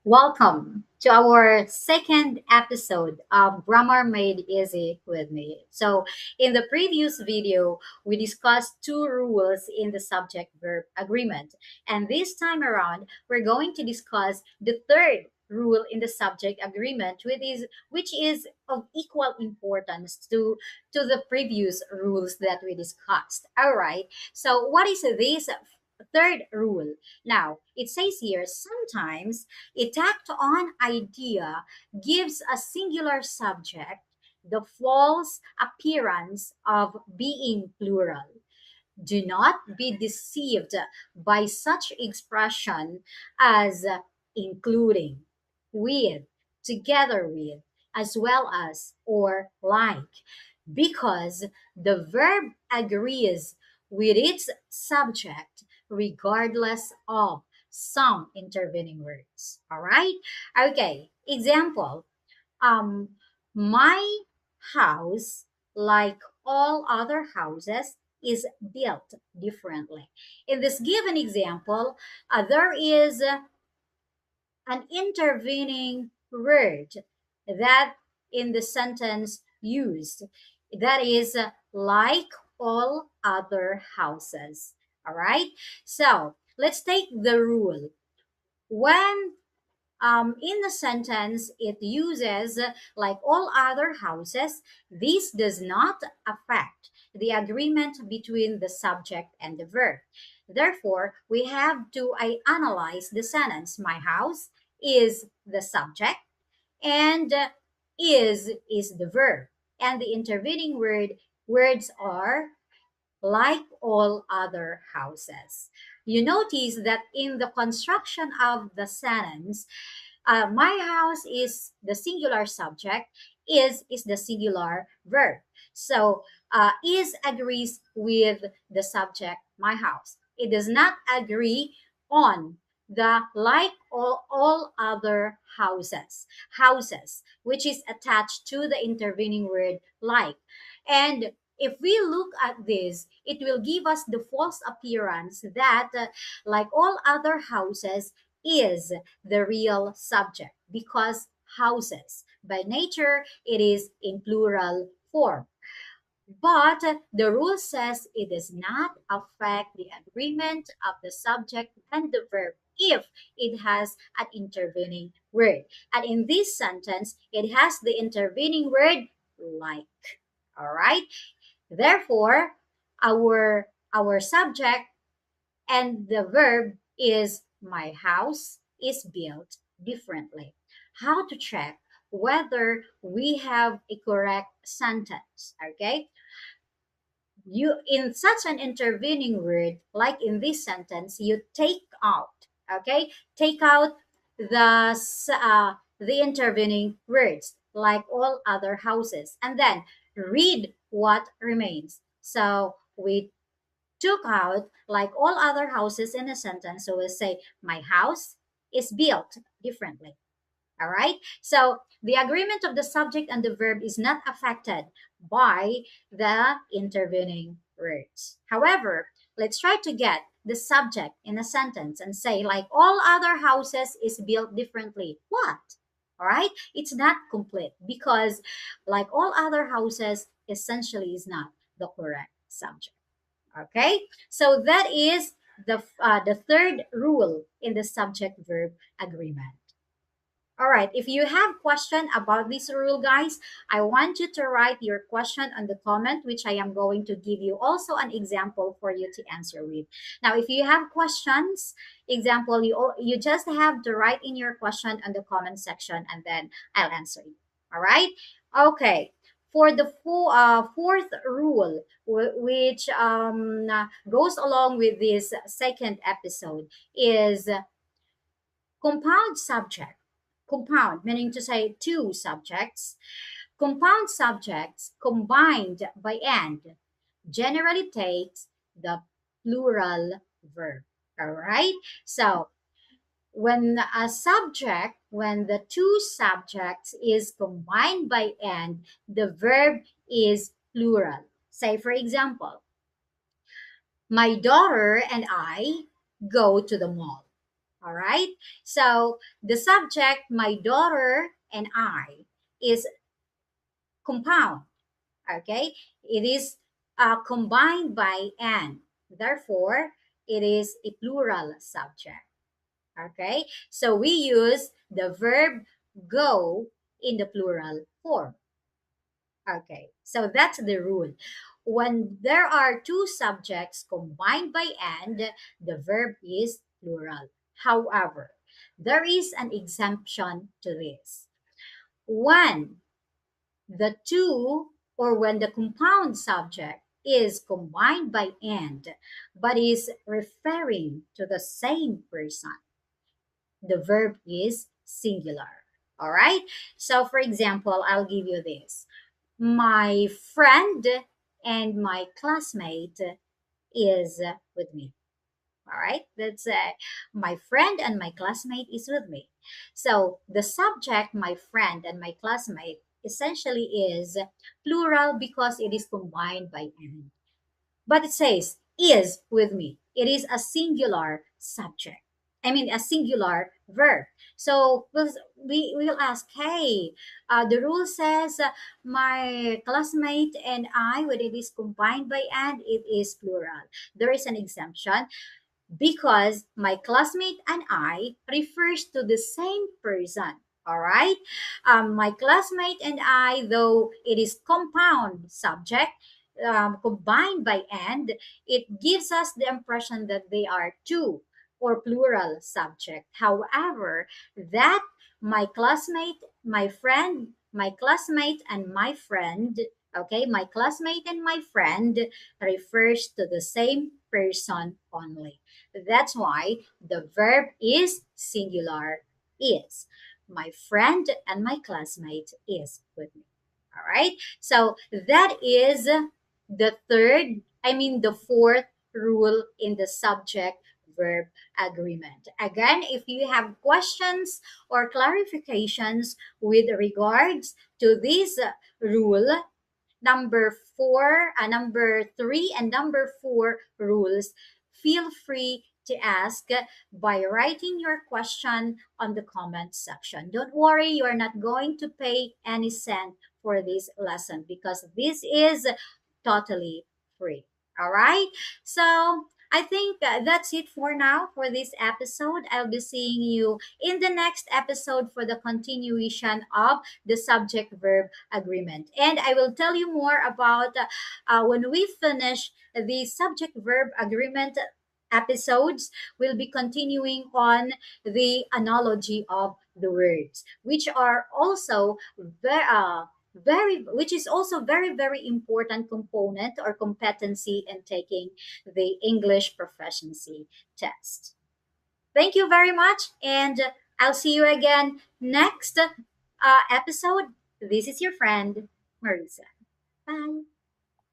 Welcome to our second episode of Grammar Made Easy with me. So, in the previous video, we discussed two rules in the subject verb agreement. And this time around, we're going to discuss the third rule in the subject agreement, which is of equal importance to the previous rules that we discussed. All right. So, what is this third rule? Now, it says here sometimes a tacked on idea gives a singular subject the false appearance of being plural. Do not be deceived by such expression as including, with, together with, as well as, or like, because the verb agrees with its subject regardless of some intervening words. All right? Okay, example. Um, my house, like all other houses, is built differently. In this given example, there is an intervening word that in the sentence used, that is like all other houses. All right? So let's take the rule. When in the sentence, it uses like all other houses. This does not affect the agreement between the subject and the verb. Therefore, we have to analyze the sentence. My house is the subject and is the verb. And the intervening words are like all other houses. You notice that in the construction of the sentence, my house is the singular subject, is the singular verb. So is agrees with the subject, my house. It does not agree on the like all other houses, which is attached to the intervening word like. And if we look at this, it will give us the false appearance that, like all other houses, is the real subject because houses, by nature, it is in plural form. But the rule says it does not affect the agreement of the subject and the verb if it has an intervening word. And in this sentence, it has the intervening word like. All right. Therefore, our subject and the verb is my house is built differently. How to check whether we have a correct sentence? Okay, you in such an intervening word like in this sentence, you take out. Okay, take out the intervening words like all other houses, and then read what remains. So we took out like all other houses in a sentence. So we'll say, my house is built differently. All right. So the agreement of the subject and the verb is not affected by the intervening words. However, let's try to get the subject in a sentence and say, like all other houses is built differently. What? All right. It's not complete because, like all other houses, essentially is not the correct subject. Okay, so that is the third rule in the subject verb agreement. All right, if you have question about this rule, guys, I want you to write your question on the comment, which I am going to give you also an example for you to answer with. Now, if you have questions, example, you just have to write in your question on the comment section, and then I'll answer you. All right. Okay. For the fourth rule, which goes along with this second episode, is compound subject. Compound, meaning to say two subjects. Compound subjects combined by and generally takes the plural verb. All right. So when the two subjects is combined by and, the verb is plural. Say, for example, my daughter and I go to the mall. All right. So the subject, my daughter and I, is compound. Okay. It is combined by and. Therefore, it is a plural subject. Okay. So we use the verb go in the plural form. Okay, so that's the rule. When there are two subjects combined by and, the verb is plural. However, there is an exemption to this. When the two or when the compound subject is combined by and but is referring to the same person, the verb is singular. All right? So, for example, I'll give you this: my friend and my classmate is with me. All right, that's my friend and my classmate is with me. So the subject, my friend and my classmate, essentially is plural because it is combined by and. But it says is with me. It is a singular subject. I mean, a singular verb. So we will ask, hey, the rule says my classmate and I, when it is combined by and, it is plural. There is an exemption because my classmate and I refers to the same person. All right. My classmate and I, though it is compound subject, combined by and, it gives us the impression that they are two or plural subject. However, that my classmate, my friend, my classmate, and my friend, okay, my classmate and my friend refers to the same person only. That's why the verb is singular is. My friend and my classmate is with me. All right. So that is the fourth rule in the subject verb agreement. Again, if you have questions or clarifications with regards to this rule, number three, and number four rules, feel free to ask by writing your question on the comment section. Don't worry, you are not going to pay any cent for this lesson because this is totally free. All right. So I think that's it for now for this episode. I'll be seeing you in the next episode for the continuation of the subject verb agreement. And I will tell you more about when we finish the subject verb agreement episodes, we'll be continuing on the analogy of the words, which are also which is also very important component or competency in taking the English proficiency test. Thank you very much, and I'll see you again next episode. This is your friend Marisa. Bye.